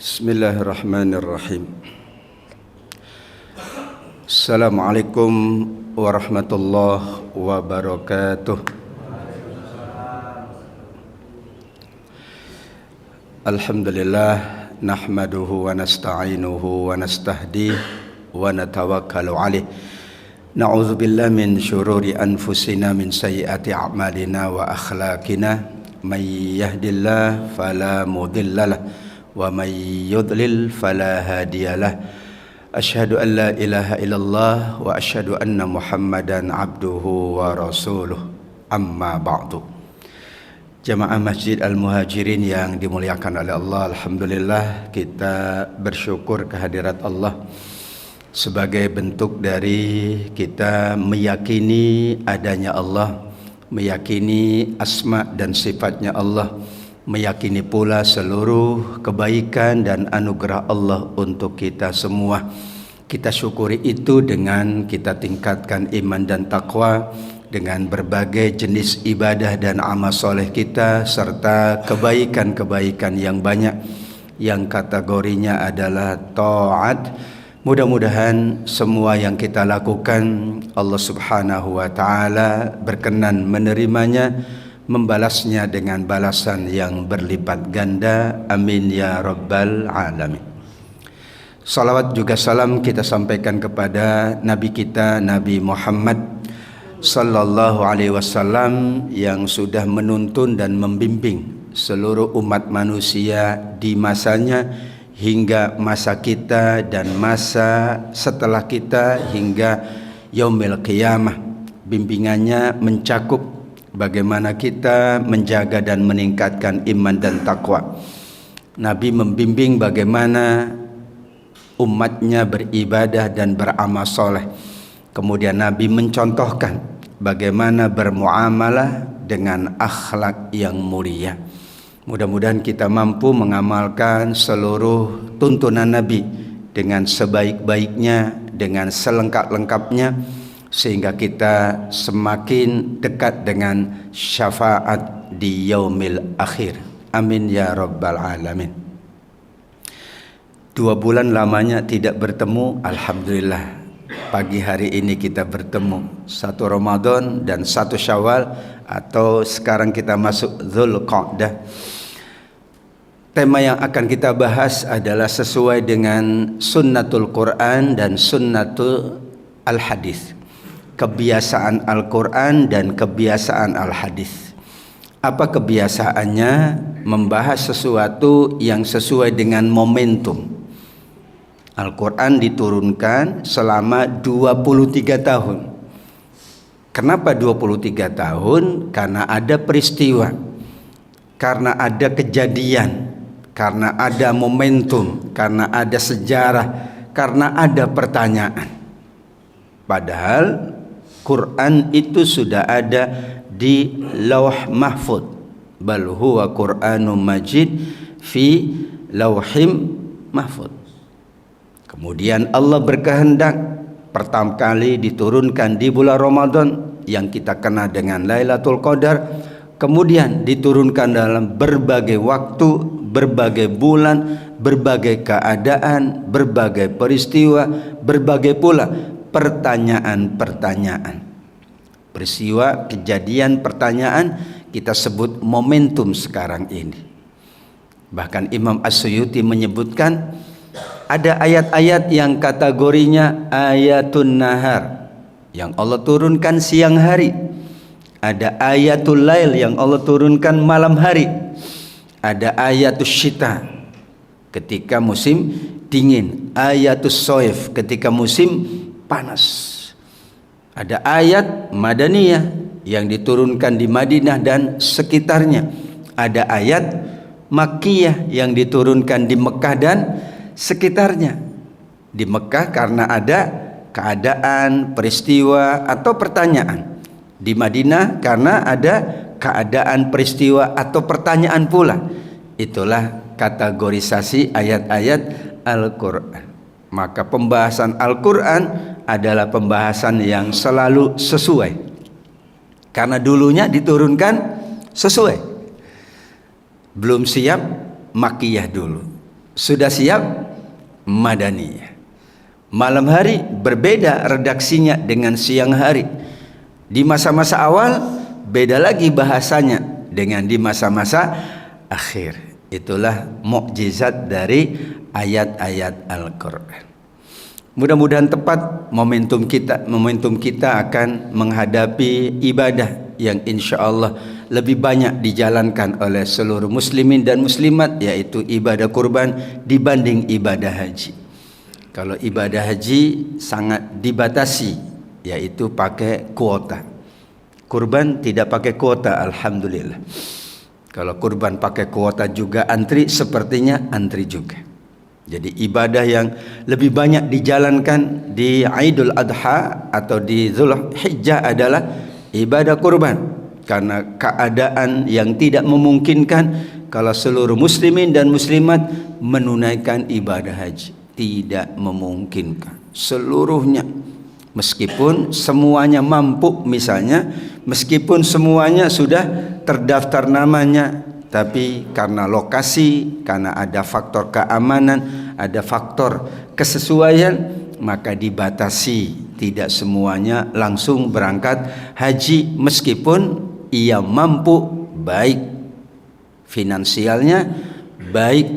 Bismillahirrahmanirrahim. Assalamualaikum warahmatullahi wabarakatuh. Alhamdulillah nahmaduhu wa nasta'inuhu wa nastahdihi wa natawakkalu alaih. Na'udzu billahi min syururi anfusina min sayyiati a'malina wa akhlaqina. May yahdihillahu fala mudhillalah wa may yudlil fala hadiyalah. Asyhadu an la ilaha illallah wa asyhadu anna Muhammadan abduhu wa rasuluh. Amma ba'du. Jamaah Masjid Al-Muhajirin yang dimuliakan oleh Allah, alhamdulillah kita bersyukur kehadirat Allah sebagai bentuk dari kita meyakini adanya Allah, meyakini asma dan sifatnya Allah, meyakini pula seluruh kebaikan dan anugerah Allah untuk kita semua. Kita syukuri itu dengan kita tingkatkan iman dan takwa, dengan berbagai jenis ibadah dan amal soleh kita, serta kebaikan-kebaikan yang banyak yang kategorinya adalah taat. Mudah-mudahan semua yang kita lakukan Allah Subhanahu wa ta'ala berkenan menerimanya, membalasnya dengan balasan yang berlipat ganda. Amin ya rabbal alamin. Salawat juga salam kita sampaikan kepada Nabi kita, Nabi Muhammad sallallahu alaihi wasallam, yang sudah menuntun dan membimbing seluruh umat manusia di masanya hingga masa kita dan masa setelah kita hingga yaumil qiyamah. Bimbingannya mencakup bagaimana kita menjaga dan meningkatkan iman dan takwa. Nabi membimbing bagaimana umatnya beribadah dan beramal soleh. Kemudian Nabi mencontohkan bagaimana bermuamalah dengan akhlak yang mulia. Mudah-mudahan kita mampu mengamalkan seluruh tuntunan Nabi dengan sebaik-baiknya, dengan selengkap-lengkapnya, sehingga kita semakin dekat dengan syafaat di yaumil akhir. Amin ya rabbal alamin. 2 bulan lamanya tidak bertemu, alhamdulillah pagi hari ini kita bertemu. 1 Ramadan dan 1 Syawal, atau sekarang kita masuk Dzulqa'dah. Tema yang akan kita bahas adalah sesuai dengan sunnatul Quran dan sunnatul al-hadis. Kebiasaan Al-Quran dan kebiasaan Al-Hadis. Apa kebiasaannya? Membahas sesuatu yang sesuai dengan momentum. Al-Quran diturunkan selama 23 tahun. Kenapa 23 tahun? Karena ada peristiwa, karena ada kejadian, karena ada momentum, karena ada sejarah, karena ada pertanyaan. Padahal Quran itu sudah ada di Lauh Mahfuz. Bal huwa Qur'anum Majid fi Lauhim Mahfuz. Kemudian Allah berkehendak pertama kali diturunkan di bulan Ramadan yang kita kenal dengan Lailatul Qadar. Kemudian diturunkan dalam berbagai waktu, berbagai bulan, berbagai keadaan, berbagai peristiwa, berbagai pula pertanyaan-pertanyaan. Peristiwa, kejadian, pertanyaan kita sebut momentum sekarang ini. Bahkan Imam As-Suyuti menyebutkan ada ayat-ayat yang kategorinya ayatun nahar, yang Allah turunkan siang hari. Ada ayatul lail yang Allah turunkan malam hari. Ada ayatul syita ketika musim dingin, ayatul soif ketika musim panas. Ada ayat madaniyah yang diturunkan di Madinah dan sekitarnya. Ada ayat makkiyah yang diturunkan di Mekah dan sekitarnya. Di Mekah karena ada keadaan, peristiwa atau pertanyaan. Di Madinah karena ada keadaan, peristiwa atau pertanyaan pula. Itulah kategorisasi ayat-ayat Al-Quran. Maka pembahasan Al-Quran adalah pembahasan yang selalu sesuai, karena dulunya diturunkan sesuai. Belum siap, makiyah dulu. Sudah siap? Madaniyah. Malam hari berbeda redaksinya dengan siang hari. Di masa-masa awal beda lagi bahasanya dengan di masa-masa akhir. Itulah mukjizat dari ayat-ayat Al-Quran. Mudah-mudahan tepat momentum kita akan menghadapi ibadah yang insya Allah lebih banyak dijalankan oleh seluruh muslimin dan muslimat, yaitu ibadah kurban dibanding ibadah haji. Kalau ibadah haji sangat dibatasi, yaitu pakai kuota. Kurban tidak pakai kuota, alhamdulillah. Kalau kurban pakai kuota juga antri, sepertinya antri juga. Jadi ibadah yang lebih banyak dijalankan di Idul Adha atau di Zulhijjah adalah ibadah kurban. Karena keadaan yang tidak memungkinkan kalau seluruh muslimin dan muslimat menunaikan ibadah haji. Tidak memungkinkan seluruhnya. Meskipun semuanya mampu, misalnya meskipun semuanya sudah terdaftar namanya, tapi karena lokasi, karena ada faktor keamanan, ada faktor kesesuaian, maka dibatasi. Tidak semuanya langsung berangkat haji, meskipun ia mampu, baik finansialnya, baik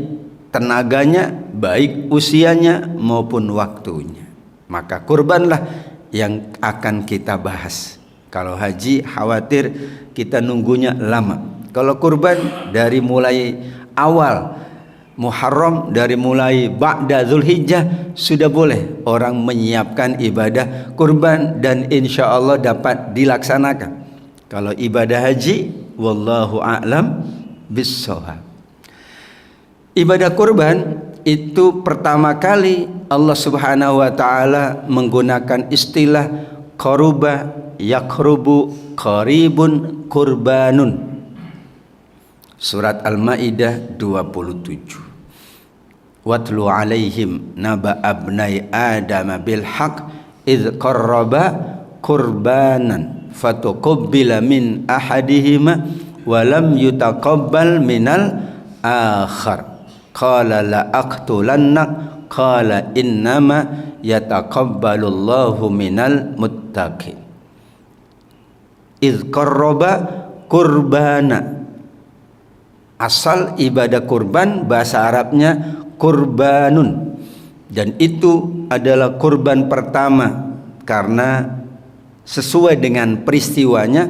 tenaganya, baik usianya maupun waktunya. Maka kurbanlah yang akan kita bahas. Kalau haji khawatir kita nunggunya lama. Kalau kurban dari mulai awal Muharram, dari mulai ba'da Zulhijjah sudah boleh orang menyiapkan ibadah kurban dan insya Allah dapat dilaksanakan. Kalau ibadah haji, wallahu a'lam bis-shawab. Ibadah kurban itu pertama kali Allah Subhanahu wa taala menggunakan istilah qaruba yaqrubu qaribun kurbanun. Surat Al-Maidah 27. Watlu alaihim naba abnai Adam bil haqq idz qarraba qurbanan fatuqabbila min ahadihima wa lam yutaqabbal minal akhar. Qala la aqtulannak qala innama yataqabbalullahu minal muttaqin. Idz qarraba qurbana. Asal ibadah kurban bahasa Arabnya kurbanun, dan itu adalah kurban pertama karena sesuai dengan peristiwanya,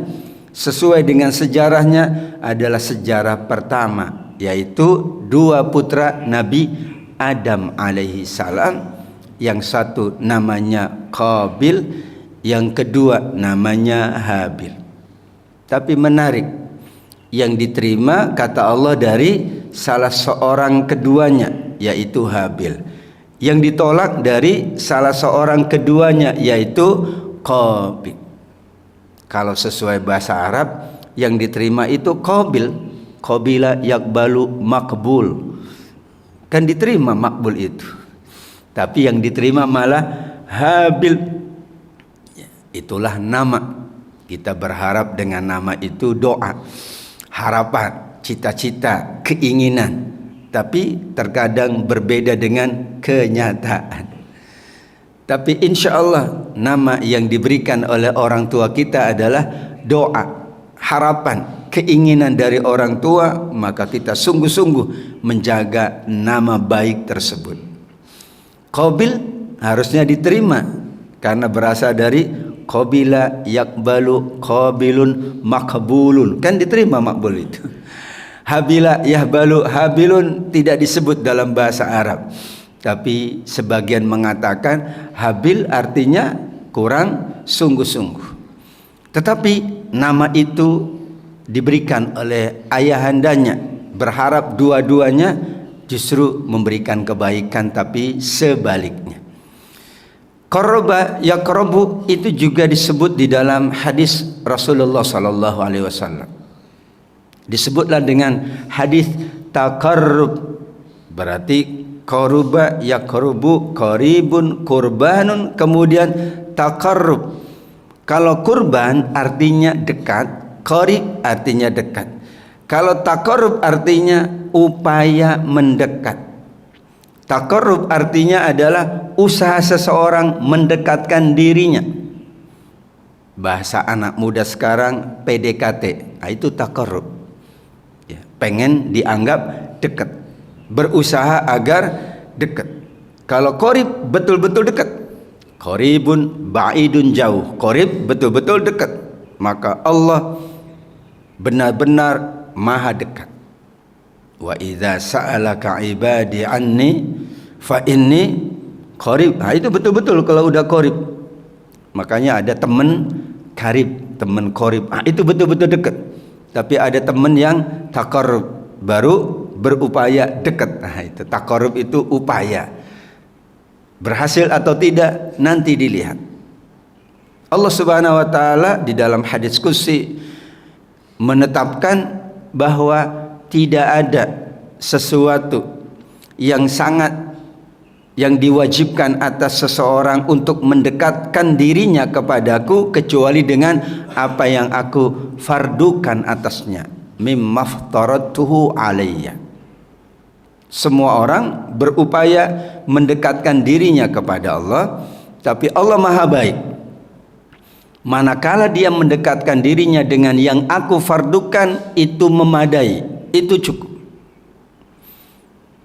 sesuai dengan sejarahnya, adalah sejarah pertama, yaitu dua putra Nabi Adam alaihi salam, yang satu namanya Qabil, yang kedua namanya Habil. Tapi menarik, yang diterima kata Allah dari salah seorang keduanya, yaitu Habil. Yang ditolak dari salah seorang keduanya, yaitu Qabil. Kalau sesuai bahasa Arab, yang diterima itu Qabil. Qabila yakbalu makbul, kan diterima makbul itu. Tapi yang diterima malah Habil. Itulah nama. Kita berharap dengan nama itu doa, harapan, cita-cita, keinginan. Tapi terkadang berbeda dengan kenyataan. Tapi insya Allah nama yang diberikan oleh orang tua kita adalah doa, harapan, keinginan dari orang tua, maka kita sungguh-sungguh menjaga nama baik tersebut. Qabil harusnya diterima karena berasal dari qabila yakbalu qabilun makbulun, kan diterima makbul itu. Habila yahbalu habilun tidak disebut dalam bahasa Arab, tapi sebagian mengatakan Habil artinya kurang sungguh-sungguh. Tetapi nama itu diberikan oleh ayahandanya, berharap dua-duanya justru memberikan kebaikan, tapi sebaliknya. Qarraba yaqrabu itu juga disebut di dalam hadis Rasulullah sallallahu alaihi wasallam. Disebutlah dengan hadis taqarrub, berarti qaruba yaqrubu qaribun kurbanun, kemudian taqarrub. Kalau kurban artinya dekat, qarib artinya dekat. Kalau taqarrub artinya upaya mendekat. Taqarrub artinya adalah usaha seseorang mendekatkan dirinya. Bahasa anak muda sekarang PDKT, nah itu taqarrub. Ya, pengen dianggap dekat, berusaha agar dekat. Kalau qorib betul-betul dekat. Qoribun ba'idun jauh. Qorib betul-betul dekat. Maka Allah benar-benar maha dekat. Wa idza sa'alaka ibadi anni fa inni qarib. Nah, itu betul-betul kalau udah qarib. Makanya ada teman karib, teman qarib. Ah, itu betul-betul dekat. Tapi ada teman yang taqarrub, baru berupaya dekat. Nah, itu taqarrub itu upaya. Berhasil atau tidak nanti dilihat. Allah Subhanahu wa taala di dalam hadis qudsi menetapkan bahwa tidak ada sesuatu yang diwajibkan atas seseorang untuk mendekatkan dirinya kepadaku kecuali dengan apa yang aku fardukan atasnya, mimmaftaratuhu alayya. Semua orang berupaya mendekatkan dirinya kepada Allah, tapi Allah maha baik. Manakala dia mendekatkan dirinya dengan yang aku fardukan, itu memadai, itu cukup.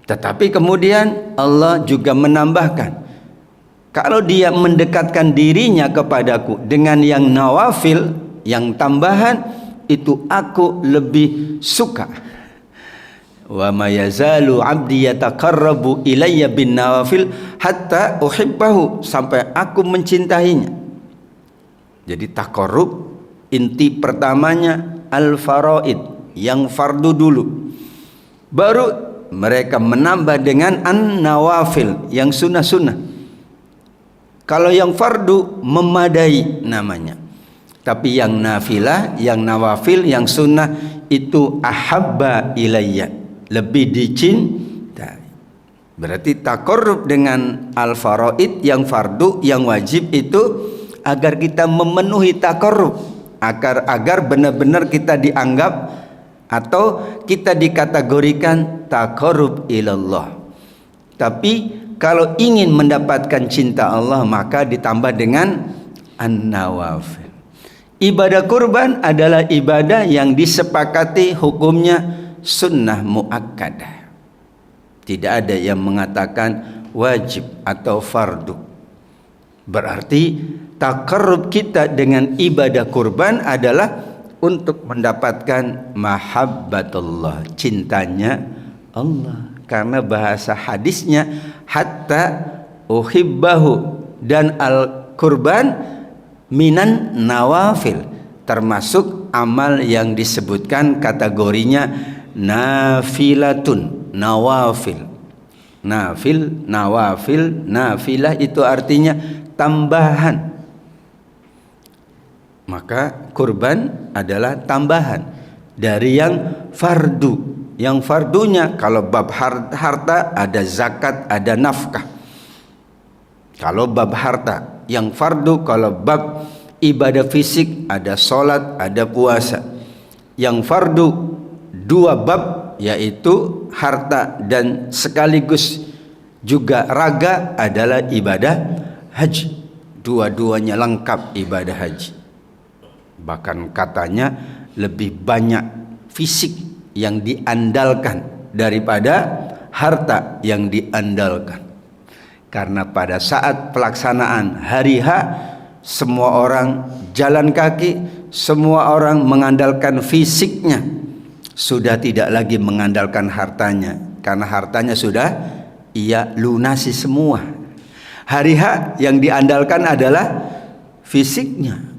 Tetapi kemudian Allah juga menambahkan, kalau dia mendekatkan dirinya kepadaku dengan yang nawafil, yang tambahan, itu aku lebih suka. Wa ma yazalu 'abdi yataqarrabu ilayya bin nawafil hatta uhibbahu, sampai aku mencintainya. Jadi taqarrub inti pertamanya al-faraid, yang fardu dulu. Baru mereka menambah dengan an-nawafil, yang sunnah-sunnah. Kalau yang fardu memadai namanya. Tapi yang nafilah, yang nawafil, yang sunnah itu ahabba ilayya, lebih dicintai. Berarti taqarrub dengan al-faraid, yang fardu, yang wajib itu agar kita memenuhi taqarrub, agar benar-benar kita dianggap atau kita dikategorikan taqarrub ilallah. Tapi kalau ingin mendapatkan cinta Allah, maka ditambah dengan an-nawafil. Ibadah kurban adalah ibadah yang disepakati hukumnya sunnah muakkadah. Tidak ada yang mengatakan wajib atau fardu. Berarti taqarrub kita dengan ibadah kurban adalah untuk mendapatkan mahabbatullah, cintanya Allah. Karena bahasa hadisnya hatta uhibbahu, dan al-kurban minan nawafil, termasuk amal yang disebutkan kategorinya nafilatun, nawafil. Nafil, nawafil, nafilah itu artinya tambahan. Maka kurban adalah tambahan dari yang fardu. Yang fardunya kalau bab harta ada zakat, ada nafkah. Kalau bab harta, yang fardu kalau bab ibadah fisik ada sholat, ada puasa. Yang fardu dua bab, yaitu harta dan sekaligus juga raga adalah ibadah haji. Dua-duanya lengkap ibadah haji. Bahkan katanya lebih banyak fisik yang diandalkan daripada harta yang diandalkan. Karena pada saat pelaksanaan hari H, semua orang jalan kaki, semua orang mengandalkan fisiknya, sudah tidak lagi mengandalkan hartanya, karena hartanya sudah ia lunasi semua. Hari H yang diandalkan adalah fisiknya.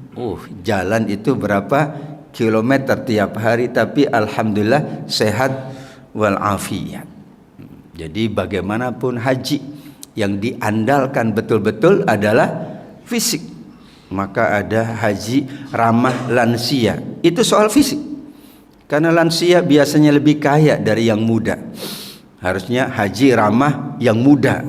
Jalan itu berapa kilometer tiap hari, tapi alhamdulillah sehat walafiat. Jadi bagaimanapun haji yang diandalkan betul-betul adalah fisik. Maka ada haji ramah lansia, itu soal fisik. Karena lansia biasanya lebih kaya dari yang muda. Harusnya haji ramah yang muda.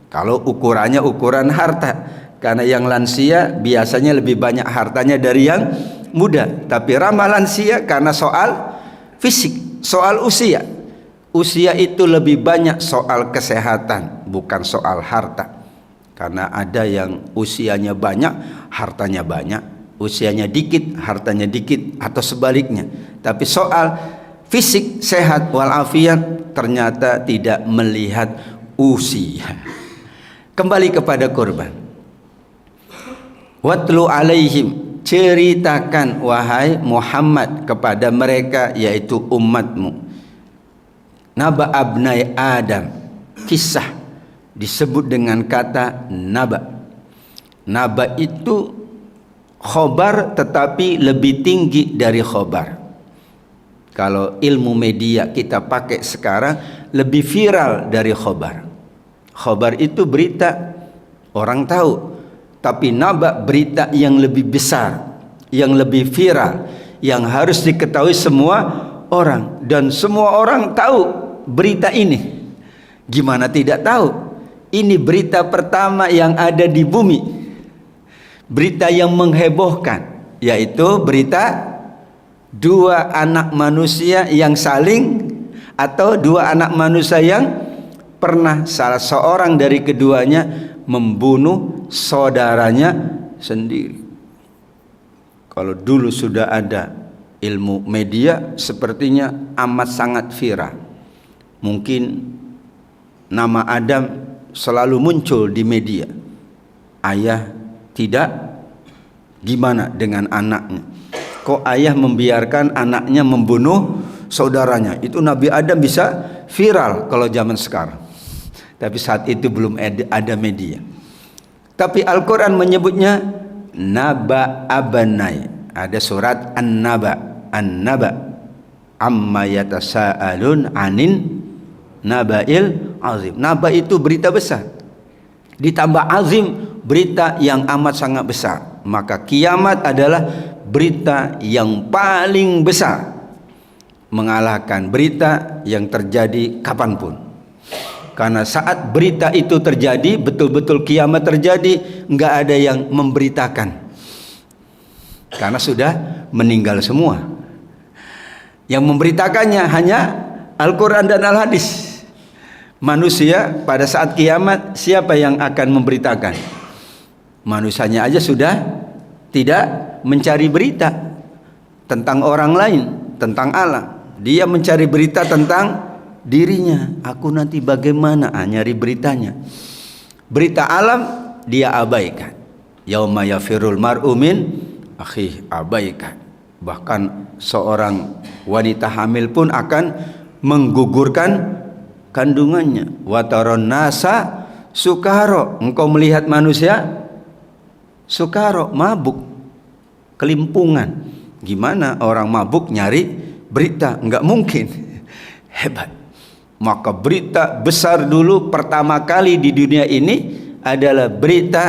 Kalau ukurannya ukuran harta, karena yang lansia biasanya lebih banyak hartanya dari yang muda. Tapi ramah lansia karena soal fisik, soal usia. usia itu lebih banyak soal kesehatan, bukan soal harta. Karena ada yang usianya banyak, hartanya banyak, usianya dikit, hartanya dikit, atau sebaliknya. Tapi soal fisik sehat walafiat ternyata tidak melihat usia. Kembali kepada kurban. Watlu alaihim, ceritakan wahai Muhammad kepada mereka, yaitu umatmu, naba abnai Adam, kisah disebut dengan kata naba. Naba itu khobar tetapi lebih tinggi dari khobar. Kalau ilmu media kita pakai sekarang, lebih viral dari khobar. Khobar itu berita orang tahu, tapi naba berita yang lebih besar, yang lebih viral, yang harus diketahui semua orang, dan semua orang tahu berita ini. Gimana tidak tahu? Ini berita pertama yang ada di bumi, berita yang menghebohkan, yaitu berita dua anak manusia yang saling, atau dua anak manusia yang pernah salah seorang dari keduanya membunuh saudaranya sendiri. Kalau dulu sudah ada ilmu media, sepertinya amat sangat viral. Mungkin nama Adam selalu muncul di media. Ayah tidak, gimana dengan anaknya? Kok ayah membiarkan anaknya membunuh saudaranya? Itu Nabi Adam bisa viral kalau zaman sekarang. Tapi saat itu belum ada media. Tapi Al-Quran menyebutnya naba abanai. Ada surat An-Naba. An-Naba amma yatasaalun anin nabail azim. Naba itu berita besar, ditambah azim, berita yang amat sangat besar. Maka kiamat adalah berita yang paling besar, mengalahkan berita yang terjadi kapanpun. Karena saat berita itu terjadi, betul-betul kiamat terjadi, nggak ada yang memberitakan, karena sudah meninggal semua. Yang memberitakannya hanya Al-Quran dan Al-Hadis. Manusia pada saat kiamat, siapa yang akan memberitakan? Manusianya aja sudah tidak mencari berita tentang orang lain, tentang Allah. Dia mencari berita tentang dirinya. Aku nanti bagaimana? Nyari beritanya. Berita alam dia abaikan. Yauma yafirul mar'u min akhi, abaikan. Bahkan seorang wanita hamil pun akan menggugurkan kandungannya. Wataron nasa sukaro, engkau melihat manusia sukaro, mabuk, kelimpungan. Gimana orang mabuk nyari berita? Enggak mungkin. Hebat. Maka berita besar dulu pertama kali di dunia ini adalah berita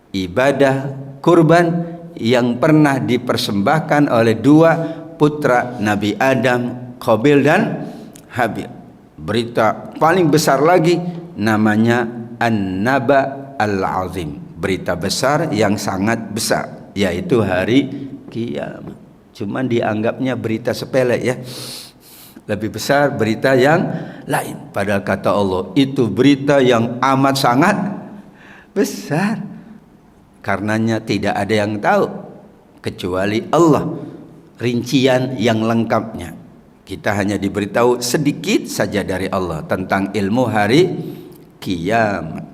ibadah kurban yang pernah dipersembahkan oleh dua putra Nabi Adam, Qabil dan Habil. Berita paling besar lagi namanya An-Naba Al-Azim, berita besar yang sangat besar, yaitu hari kiamat. Cuman dianggapnya berita sepele ya, lebih besar berita yang lain. Padahal kata Allah, itu berita yang amat sangat besar. Karenanya tidak ada yang tahu kecuali Allah rincian yang lengkapnya. Kita hanya diberitahu sedikit saja dari Allah tentang ilmu hari kiamat.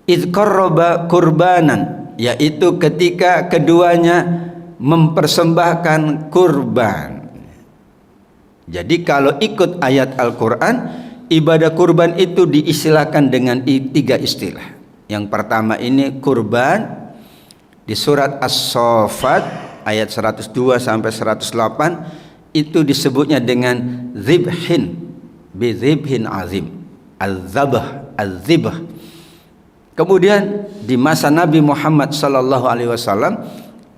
Idz qarraba kurbanan, yaitu ketika keduanya mempersembahkan kurban. Jadi kalau ikut ayat Al-Quran, ibadah kurban itu diistilahkan dengan tiga istilah. Yang pertama ini kurban di surat As-Saffat ayat 102 sampai 108 itu disebutnya dengan zibhin, bizibhin azim, al-zabah, al-zibah. Kemudian di masa Nabi Muhammad sallallahu alaihi wasallam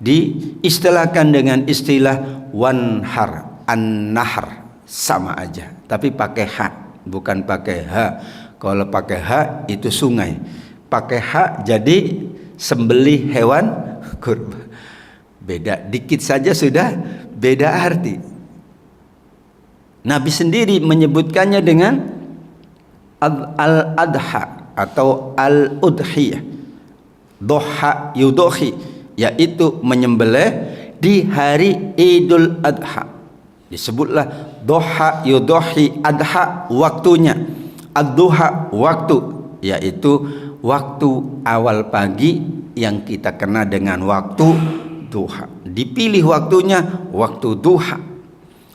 diistilahkan dengan istilah wanhar, an-nahr, sama aja, tapi pakai ha, bukan pakai ha. Kalau pakai ha itu sungai, pakai ha jadi sembelih hewan kurban. Beda dikit saja sudah beda arti. Nabi sendiri menyebutkannya dengan al-adha atau al-udhiyah. Doha yudohi, yaitu menyembelih di hari Idul Adha. Disebutlah doha yudohi, adha waktunya, ad-duha waktu, yaitu waktu awal pagi yang kita kenal dengan waktu duha. Dipilih waktunya waktu duha.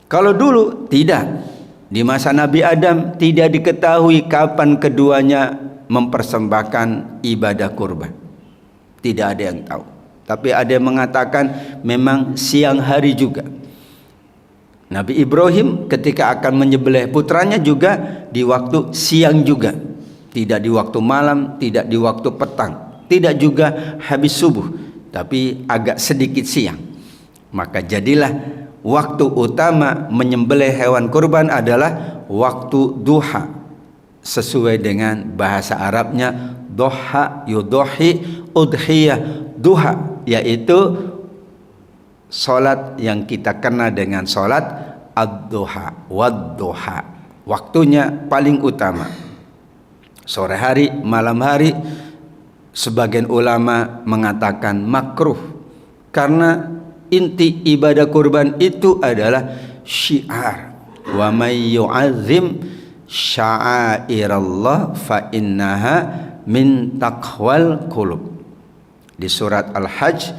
Kalau dulu tidak, di masa Nabi Adam tidak diketahui kapan keduanya mempersembahkan ibadah kurban. Tidak ada yang tahu. Tapi ada yang mengatakan memang siang hari juga. Nabi Ibrahim ketika akan menyembelih putranya juga di waktu siang juga. Tidak di waktu malam, tidak di waktu petang, tidak juga habis subuh, tapi agak sedikit siang. Maka jadilah waktu utama menyembelih hewan kurban adalah waktu duha. Sesuai dengan bahasa Arabnya doha yudohi udhiyah duha, yaitu solat yang kita kenal dengan solat ad-duha wad-duha. Waktunya paling utama sore hari, malam hari. Sebagian ulama mengatakan makruh karena inti ibadah kurban itu adalah syiar. Wa may yu'azzim sya'airallah fa innaha min taqwal qulub. Di surat Al-Hajj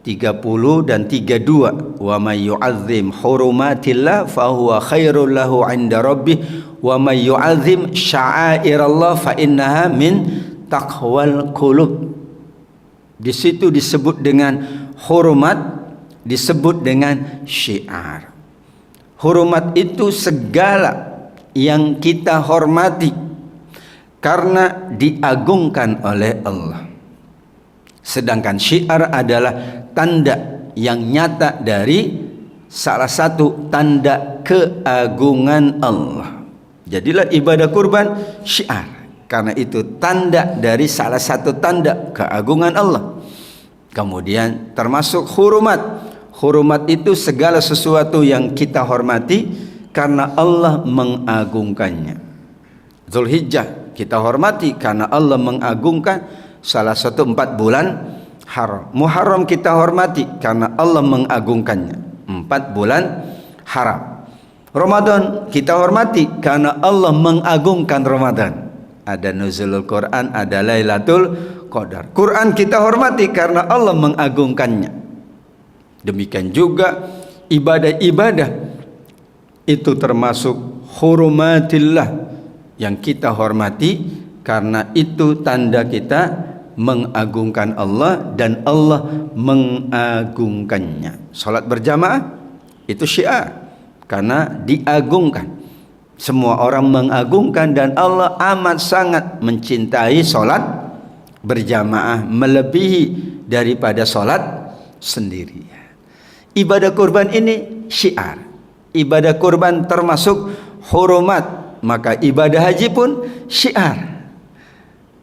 30 dan 32, wa may yu'azzim hurumatillah fa huwa khairul lahu 'inda rabbih wa may yu'azzim sya'airallah fa innaha min taqwal qulub. Di situ disebut dengan hurumat, disebut dengan syiar. Hurumat itu segala yang kita hormati karena diagungkan oleh Allah. Sedangkan syiar adalah tanda yang nyata dari salah satu tanda keagungan Allah. Jadilah ibadah kurban syiar, karena itu tanda dari salah satu tanda keagungan Allah. Kemudian termasuk hurumat. Hurumat itu segala sesuatu yang kita hormati karena Allah mengagungkannya. Zulhijjah kita hormati karena Allah mengagungkan salah satu 4 bulan haram. Muharram kita hormati karena Allah mengagungkannya, 4 bulan haram. Ramadan kita hormati karena Allah mengagungkan Ramadan. Ada nuzulul Quran, ada Lailatul Qadar. Quran kita hormati karena Allah mengagungkannya. Demikian juga ibadah-ibadah itu termasuk hurumatillah yang kita hormati karena itu tanda kita mengagungkan Allah dan Allah mengagungkannya. Salat berjamaah itu syiar karena diagungkan. Semua orang mengagungkan dan Allah amat sangat mencintai solat berjamaah melebihi daripada solat sendiri. Ibadah kurban ini syiar. Ibadah kurban termasuk hurumat. Maka ibadah haji pun syiar.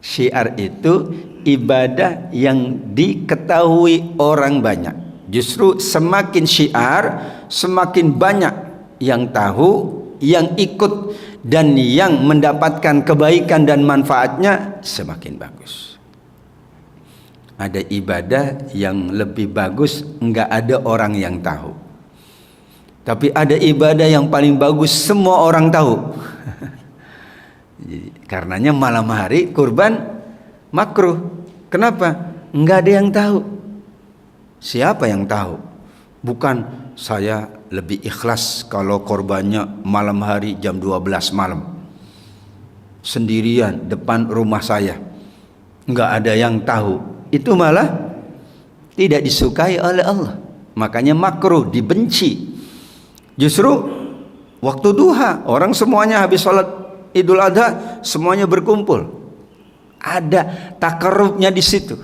Syiar itu ibadah yang diketahui orang banyak. Justru semakin syiar, semakin banyak yang tahu, yang ikut dan yang mendapatkan kebaikan dan manfaatnya semakin bagus. Ada ibadah yang lebih bagus enggak ada orang yang tahu. Tapi ada ibadah yang paling bagus semua orang tahu. Karenanya malam hari kurban makruh. Kenapa? Enggak ada yang tahu. Siapa yang tahu? Bukan saya lebih ikhlas kalau korbannya malam hari jam 12 malam sendirian depan rumah saya, enggak ada yang tahu. Itu malah tidak disukai oleh Allah. Makanya makruh, dibenci. Justru waktu duha orang semuanya habis sholat Idul Adha semuanya berkumpul, ada takarrubnya di situ.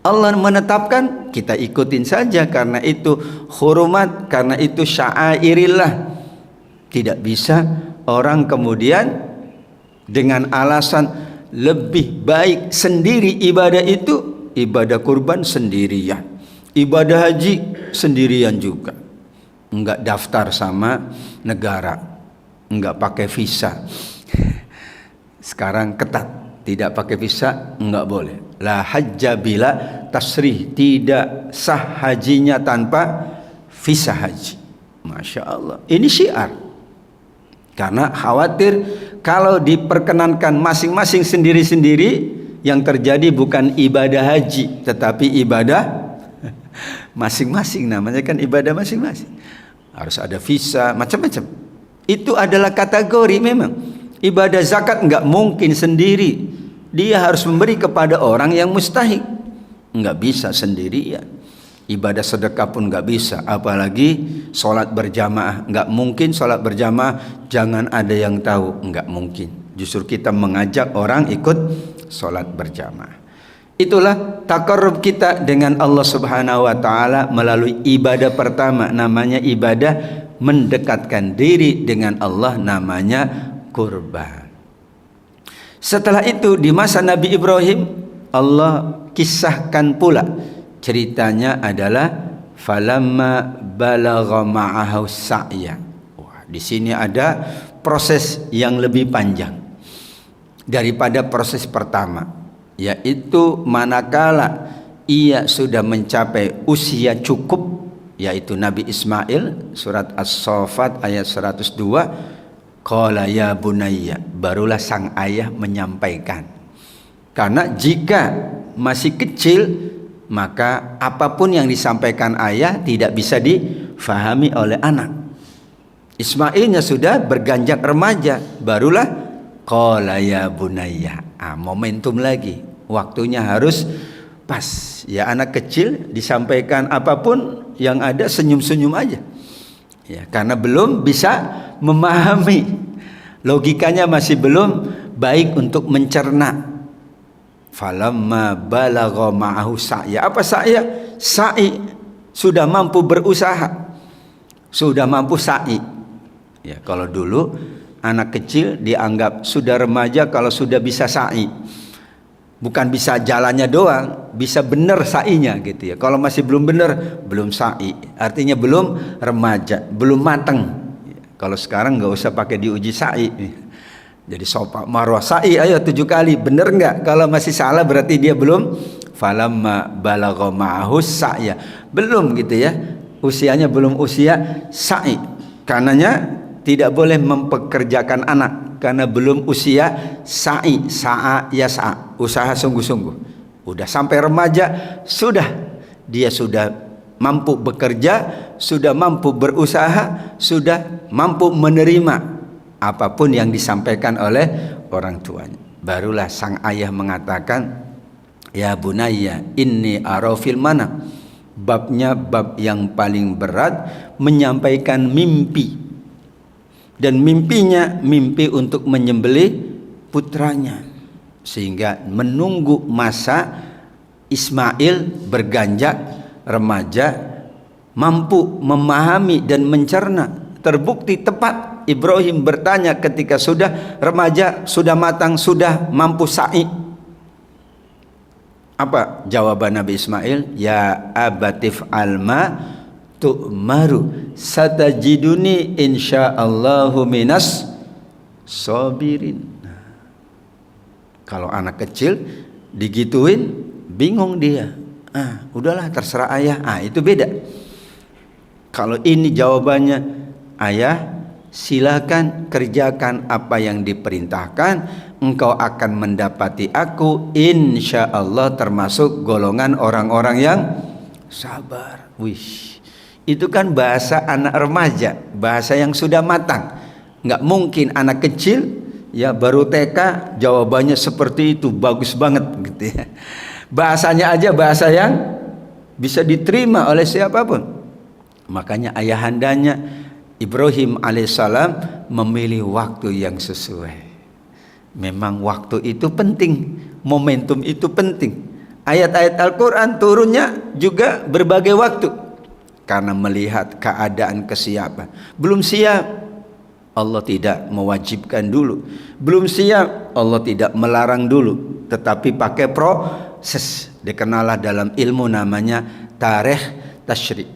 Allah menetapkan, kita ikutin saja karena itu hurumat, karena itu sya'airillah. Tidak bisa orang kemudian dengan alasan lebih baik sendiri ibadah itu, ibadah kurban sendirian, ibadah haji sendirian juga. enggak daftar sama negara, enggak pakai visa. Sekarang ketat, tidak pakai visa enggak boleh. La hajja bila tasrih, tidak sah hajinya tanpa visa haji. Masya Allah, ini syiar. Karena khawatir kalau diperkenankan masing-masing sendiri-sendiri, yang terjadi bukan ibadah haji tetapi ibadah masing-masing. Namanya kan ibadah masing-masing, harus ada visa, macam-macam. Itu adalah kategori memang. Ibadah zakat enggak mungkin sendiri, dia harus memberi kepada orang yang mustahik, enggak bisa sendirian. Ibadah sedekah pun enggak bisa, apalagi sholat berjamaah. Enggak mungkin sholat berjamaah jangan ada yang tahu, enggak mungkin. Justru kita mengajak orang ikut sholat berjamaah. Itulah taqarrub kita dengan Allah Subhanahu wa taala melalui ibadah pertama, namanya ibadah mendekatkan diri dengan Allah, namanya kurban. Setelah itu di masa Nabi Ibrahim, Allah kisahkan pula, ceritanya adalah falamma balagha ma'ahu sa'ya. Wah, di sini ada proses yang lebih panjang daripada proses pertama, yaitu manakala ia sudah mencapai usia cukup, yaitu Nabi Ismail, surat As-Saffat ayat 102, qala ya bunayya, barulah sang ayah menyampaikan. Karena jika masih kecil, maka apapun yang disampaikan ayah tidak bisa difahami oleh anak. Ismailnya sudah berganjak remaja, barulah qala ya bunayya. Momentum lagi, waktunya harus pas. Ya, anak kecil disampaikan apapun yang ada senyum-senyum aja. Ya, karena belum bisa memahami, logikanya masih belum baik untuk mencerna. Falamma balagha ma'ahu sa'ya. Apa sa'ya? Sa'i, sudah mampu berusaha, sudah mampu sa'i. Ya, kalau dulu anak kecil dianggap sudah remaja kalau sudah bisa sa'i. Bukan bisa jalannya doang, bisa benar sa'inya gitu ya. Kalau masih belum benar, belum sa'i. Artinya belum remaja, belum matang. Kalau sekarang nggak usah pakai diuji sa'i. Jadi sofa marwah sa'i, ayo 7 kali, bener nggak? Kalau masih salah berarti dia belum. Falamma balagha ma'ahu sa'ya, belum gitu ya, usianya belum usia sa'i. Karenanya tidak boleh mempekerjakan anak karena belum usia sa'i, sa'a yas'a, usaha sungguh-sungguh. Udah sampai remaja, sudah dia sudah mampu bekerja, sudah mampu berusaha, sudah mampu menerima apapun yang disampaikan oleh orang tuanya. Barulah sang ayah mengatakan, ya bunayya inni ara fil manam. Babnya bab yang paling berat, menyampaikan mimpi. Dan mimpinya mimpi untuk menyembelih putranya, sehingga menunggu masa Ismail berganjak remaja, mampu memahami dan mencerna. Terbukti tepat Ibrahim bertanya ketika sudah remaja, sudah matang, sudah mampu sa'i. Apa jawaban Nabi Ismail? Ya abatif alma tu'maru satajiduni insyaallahu minas sabirin. Kalau anak kecil digituin bingung dia. Udahlah terserah ayah. Itu beda. Kalau ini jawabannya, ayah silakan kerjakan apa yang diperintahkan, engkau akan mendapati aku insyaallah termasuk golongan orang-orang yang sabar. Wih, itu kan bahasa anak remaja, bahasa yang sudah matang. Nggak mungkin anak kecil ya baru TK jawabannya seperti itu, bagus banget gitu ya. Bahasanya aja bahasa yang bisa diterima oleh siapapun. Makanya ayahandanya Ibrahim alaihissalam memilih waktu yang sesuai. Memang waktu itu penting, momentum itu penting. Ayat-ayat Al-Quran turunnya juga berbagai waktu, karena melihat keadaan kesiapan. Belum siap, Allah tidak mewajibkan dulu. Belum siap, Allah tidak melarang dulu, tetapi pakai proses. Dikenallah dalam ilmu namanya tarikh tasyri',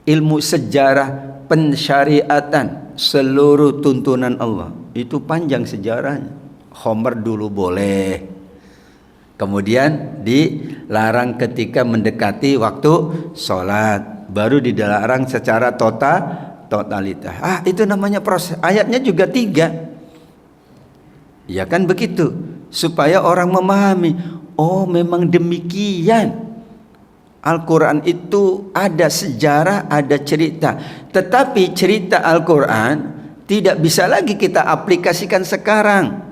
ilmu sejarah pensyariatan seluruh tuntunan Allah. Itu panjang sejarahnya. Khamr dulu boleh, kemudian dilarang ketika mendekati waktu sholat, baru dilarang secara totalitas. Itu namanya proses. Ayatnya juga 3. Ya kan begitu, supaya orang memahami, oh memang demikian. Al-Quran itu ada sejarah, ada cerita. Tetapi cerita Al-Quran tidak bisa lagi kita aplikasikan sekarang.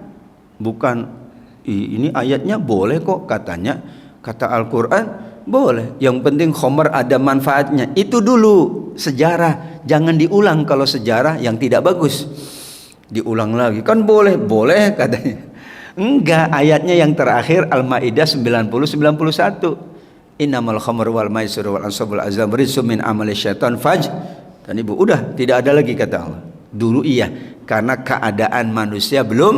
Bukan, ini ayatnya boleh kok katanya. Kata Al-Quran boleh, yang penting khamr ada manfaatnya. Itu dulu sejarah. Jangan diulang kalau sejarah yang tidak bagus. Diulang lagi, kan boleh katanya. Enggak, ayatnya yang terakhir Al-Maidah 90-91. Innamal khamr wal maisir wal ansab wal azlam rijsum min amali syaitan dan ibu udah tidak ada lagi kata Allah. Dulu iya, karena keadaan manusia belum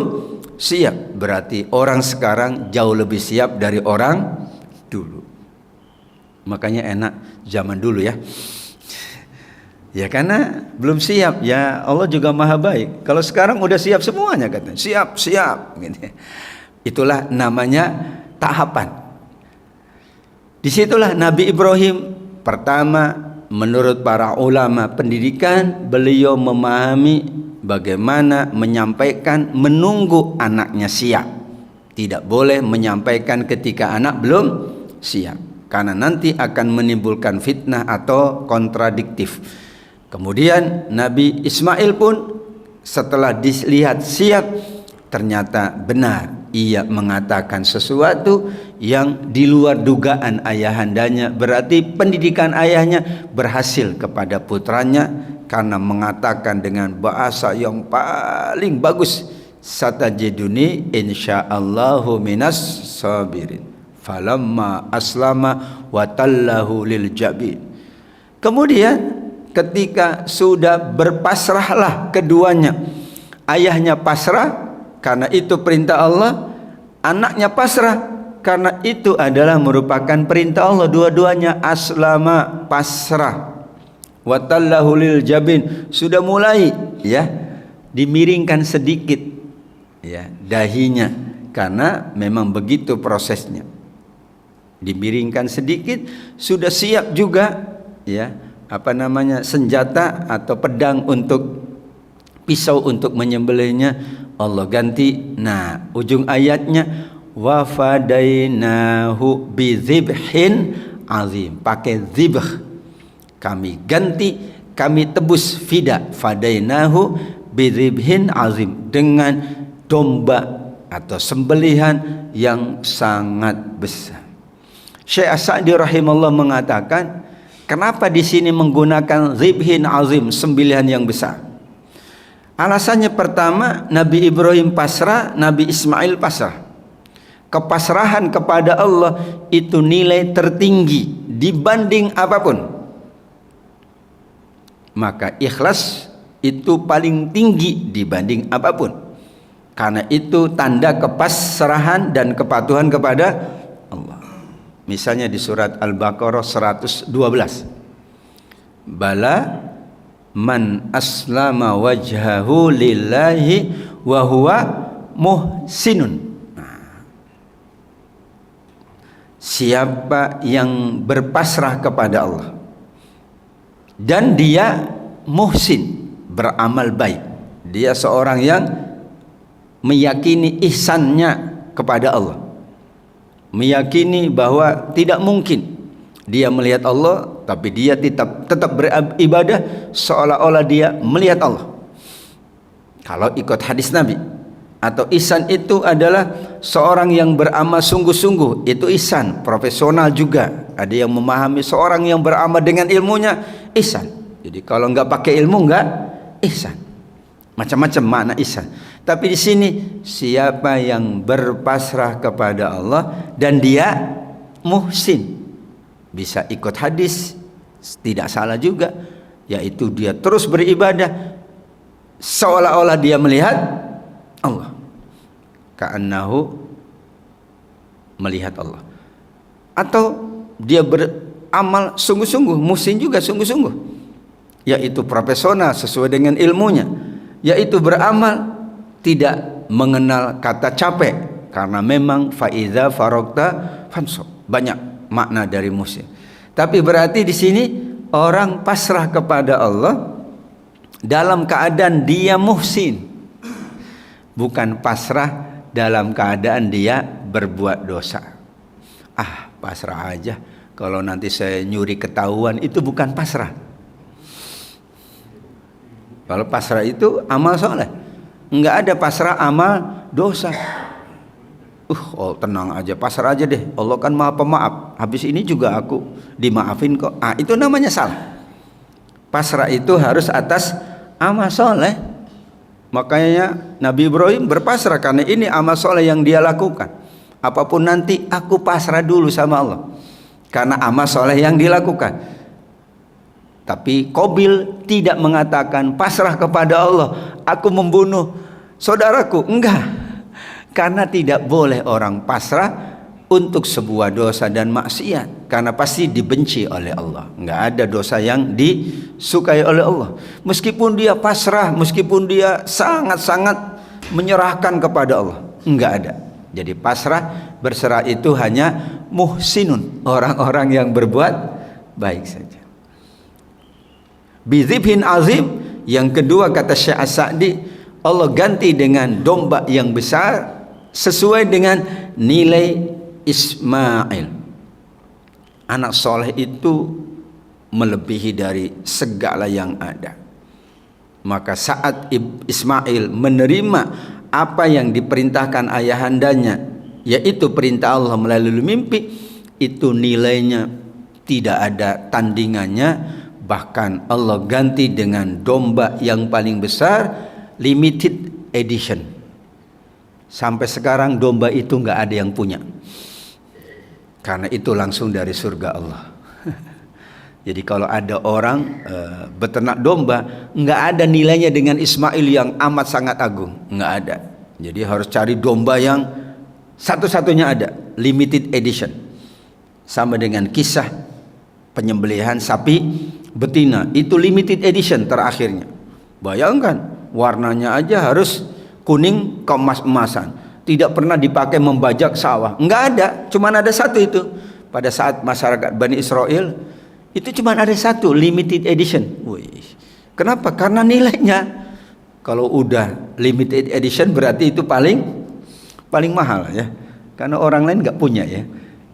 siap. Berarti orang sekarang jauh lebih siap dari orang dulu. Makanya enak zaman dulu ya. Ya karena belum siap. Ya Allah juga maha baik. Kalau sekarang udah siap semuanya katanya. Siap gitu. Itulah namanya tahapan. Disitulah Nabi Ibrahim pertama, menurut para ulama pendidikan, beliau memahami bagaimana menyampaikan, menunggu anaknya siap. Tidak boleh menyampaikan ketika anak belum siap, karena nanti akan menimbulkan fitnah atau kontradiktif. Kemudian Nabi Ismail pun setelah dilihat siap, ternyata benar, ia mengatakan sesuatu yang di luar dugaan ayahandanya. Berarti pendidikan ayahnya berhasil kepada putranya, karena mengatakan dengan bahasa yang paling bagus, satajiduni insyaallahu minas sabirin. Falamma aslama wa tallahu lil jabin. Kemudian ketika sudah berpasrahlah keduanya, ayahnya pasrah karena itu perintah Allah, anaknya pasrah karena itu adalah merupakan perintah Allah. Dua-duanya aslama, pasrah. Watallahu lil jabin, sudah mulai ya dimiringkan sedikit ya dahinya, karena memang begitu prosesnya. Dimiringkan sedikit, sudah siap juga ya senjata atau pedang untuk pisau untuk menyembelihnya. Allah ganti. Nah, ujung ayatnya wa fadainahu bidzibhin azim, pakai dzibh. Kami ganti, kami tebus fida, fadainahu bidzibhin azim, dengan domba atau sembelihan yang sangat besar. Syekh As-Sa'di rahimahullah mengatakan, kenapa di sini menggunakan dzibhin azim, sembelihan yang besar? Alasannya pertama, Nabi Ibrahim pasrah, Nabi Ismail pasrah. Kepasrahan kepada Allah itu nilai tertinggi dibanding apapun. Maka ikhlas itu paling tinggi dibanding apapun. Karena itu tanda kepasrahan dan kepatuhan kepada Allah. Misalnya di surat Al-Baqarah 112. Bala man aslama wajhahu lillahi wa huwa muhsinun. Siapa yang berpasrah kepada Allah dan dia muhsin, beramal baik, dia seorang yang meyakini ihsannya kepada Allah, meyakini bahwa tidak mungkin dia melihat Allah, tapi dia tetap beribadah seolah-olah dia melihat Allah. Kalau ikut hadis Nabi, atau ihsan itu adalah seorang yang beramal sungguh-sungguh, itu ihsan. Profesional juga ada yang memahami seorang yang beramal dengan ilmunya, ihsan. Jadi kalau nggak pakai ilmu nggak ihsan. Macam-macam makna ihsan. Tapi di sini siapa yang berpasrah kepada Allah dan dia muhsin, bisa ikut hadis, tidak salah juga, yaitu dia terus beribadah seolah-olah dia melihat Allah, ka'annahu melihat Allah. Atau dia beramal sungguh-sungguh, muhsin juga sungguh-sungguh, yaitu profesional sesuai dengan ilmunya, yaitu beramal, tidak mengenal kata capek, karena memang faiza farokta fansab, banyak makna dari muhsin. Tapi berarti di sini orang pasrah kepada Allah dalam keadaan dia muhsin, bukan pasrah dalam keadaan dia berbuat dosa. Pasrah aja, kalau nanti saya nyuri ketahuan, itu bukan pasrah. Kalau pasrah itu amal soleh, enggak ada pasrah amal dosa. Oh tenang aja, pasrah aja deh, Allah kan maha pemaaf, habis ini juga aku dimaafin kok. Itu namanya salah. Pasrah itu harus atas amal soleh. Makanya Nabi Ibrahim berpasrah karena ini amal soleh yang dia lakukan. Apapun nanti aku pasrah dulu sama Allah, karena amal soleh yang dilakukan. Tapi Qabil tidak mengatakan pasrah kepada Allah, aku membunuh saudaraku. Enggak, karena tidak boleh orang pasrah untuk sebuah dosa dan maksiat, karena pasti dibenci oleh Allah. Enggak ada dosa yang disukai oleh Allah. Meskipun dia pasrah, meskipun dia sangat-sangat menyerahkan kepada Allah, enggak ada. Jadi pasrah, berserah itu hanya muhsinun, orang-orang yang berbuat baik saja. Bizibhin azim, yang kedua kata Syekh As-Sa'di, Allah ganti dengan domba yang besar sesuai dengan nilai Ismail. Anak soleh itu melebihi dari segala yang ada. Maka saat Ismail menerima apa yang diperintahkan ayahandanya, yaitu perintah Allah melalui mimpi, itu nilainya tidak ada tandingannya. Bahkan Allah ganti dengan domba yang paling besar, limited edition. Sampai sekarang domba itu nggak ada yang punya, karena itu langsung dari surga Allah. Jadi kalau ada orang beternak domba, nggak ada nilainya dengan Ismail yang amat sangat agung, nggak ada. Jadi harus cari domba yang satu-satunya ada, limited edition. Sama dengan kisah penyembelihan sapi betina, itu limited edition terakhirnya. Bayangkan, warnanya aja harus kuning keemas-emasan, tidak pernah dipakai membajak sawah, enggak ada, cuman ada satu itu. Pada saat masyarakat Bani Israel itu cuman ada satu, limited edition. Wih. Kenapa? Karena nilainya, kalau udah limited edition berarti itu paling mahal ya, karena orang lain nggak punya ya.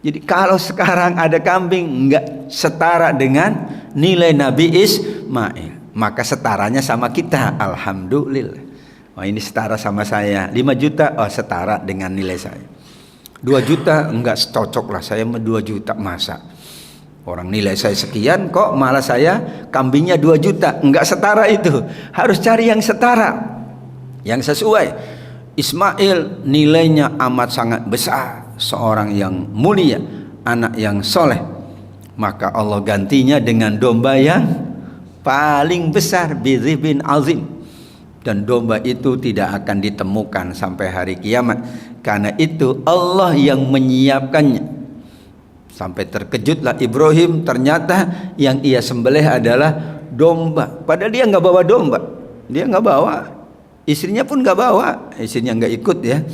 Jadi kalau sekarang ada kambing nggak setara dengan nilai Nabi Ismail, maka setaranya sama kita, alhamdulillah. Oh ini setara sama saya, 5 juta, oh setara dengan nilai saya. 2 juta enggak cocok lah, saya 2 juta masa. Orang nilai saya sekian kok malah saya kambingnya 2 juta, enggak setara itu. Harus cari yang setara, yang sesuai. Ismail nilainya amat sangat besar, seorang yang mulia, anak yang soleh. Maka Allah gantinya dengan domba yang paling besar, bizibin azim. Dan domba itu tidak akan ditemukan sampai hari kiamat, karena itu Allah yang menyiapkannya. Sampai terkejutlah Ibrahim, ternyata yang ia sembelih adalah domba. Padahal dia nggak bawa domba, dia nggak bawa, istrinya pun nggak bawa, istrinya nggak ikut ya.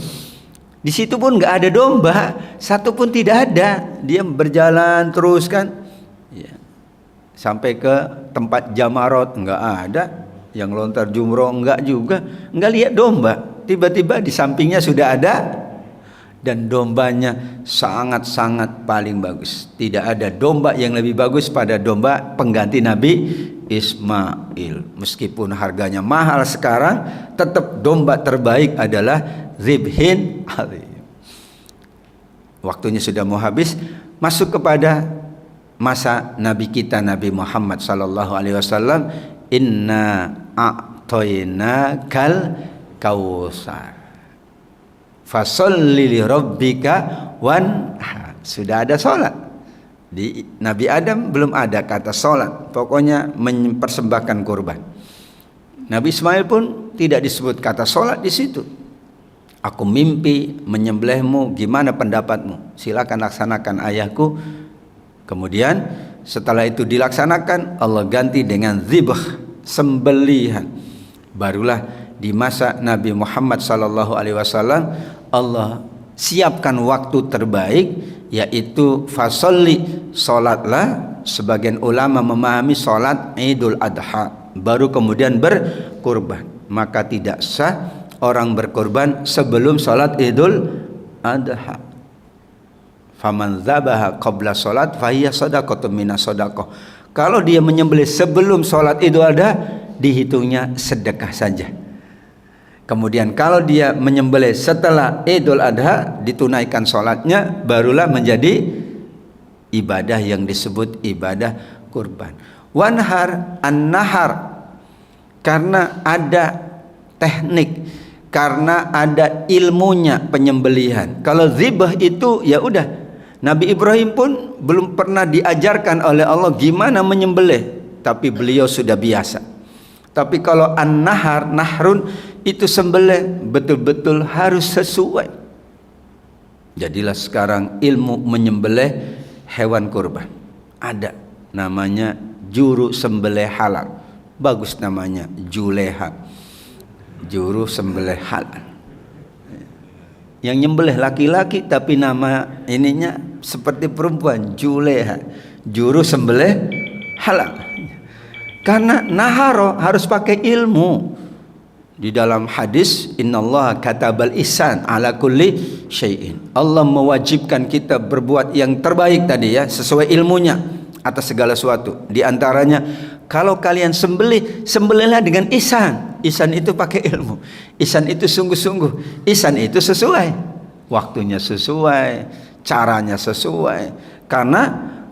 Di situ pun nggak ada domba, satu pun tidak ada. Dia berjalan terus kan, ya. Sampai ke tempat Jamarot nggak ada, yang lontar jumroh nggak juga, nggak lihat domba. Tiba-tiba di sampingnya sudah ada, dan dombanya sangat-sangat paling bagus. Tidak ada domba yang lebih bagus pada domba pengganti Nabi Ismail. Meskipun harganya mahal sekarang, tetap domba terbaik adalah Zibhin azim. Waktunya sudah mau habis, masuk kepada masa Nabi kita Nabi Muhammad sallallahu alaihi wasallam. Inna a'tainakal kautsar fasolli li rabbika wanhar. Sudah ada sholat. Di Nabi Adam belum ada kata sholat, pokoknya mempersembahkan kurban. Nabi Ismail pun tidak disebut kata sholat di situ. Aku mimpi menyembelihmu, gimana pendapatmu? Silakan laksanakan ayahku. Kemudian Setelah itu dilaksanakan, Allah ganti dengan dzibh, sembelihan. Barulah di masa Nabi Muhammad sallallahu alaihi wasallam Allah siapkan waktu terbaik, yaitu fasolli, salatlah. Sebagian ulama memahami salat Idul Adha, baru kemudian berkurban. Maka tidak sah orang berkurban sebelum salat Idul Adha. Faman dzabaha qabla salat fahiya shadaqatun minas shadaqah. Kalau dia menyembelih sebelum salat Idul Adha, dihitungnya sedekah saja. Kemudian kalau dia menyembelih setelah Idul Adha, ditunaikan salatnya, barulah menjadi ibadah yang disebut ibadah kurban. Wanhar, an-nahar, karena ada teknik, karena ada ilmunya penyembelihan. Kalau dzibh itu ya udah, Nabi Ibrahim pun belum pernah diajarkan oleh Allah gimana menyembelih, tapi beliau sudah biasa. Tapi kalau an-nahar, nahrun, itu sembelih betul-betul harus sesuai. Jadilah sekarang ilmu menyembelih hewan kurban ada, namanya juru sembelih halal. Bagus namanya, Juleha, juru sembelih halal. Yang nyembelih laki-laki tapi nama ininya seperti perempuan, Juleha, juru sembelih halal. Karena naharo harus pakai ilmu. Di dalam hadis, innallaha katabal ihsan ala kulli syai'in. Allah mewajibkan kita berbuat yang terbaik tadi ya, sesuai ilmunya atas segala sesuatu. Di antaranya, kalau kalian sembelih, sembelihlah dengan ihsan. Ihsan itu pakai ilmu. Ihsan itu sungguh-sungguh. Ihsan itu sesuai. Waktunya sesuai, caranya sesuai. Karena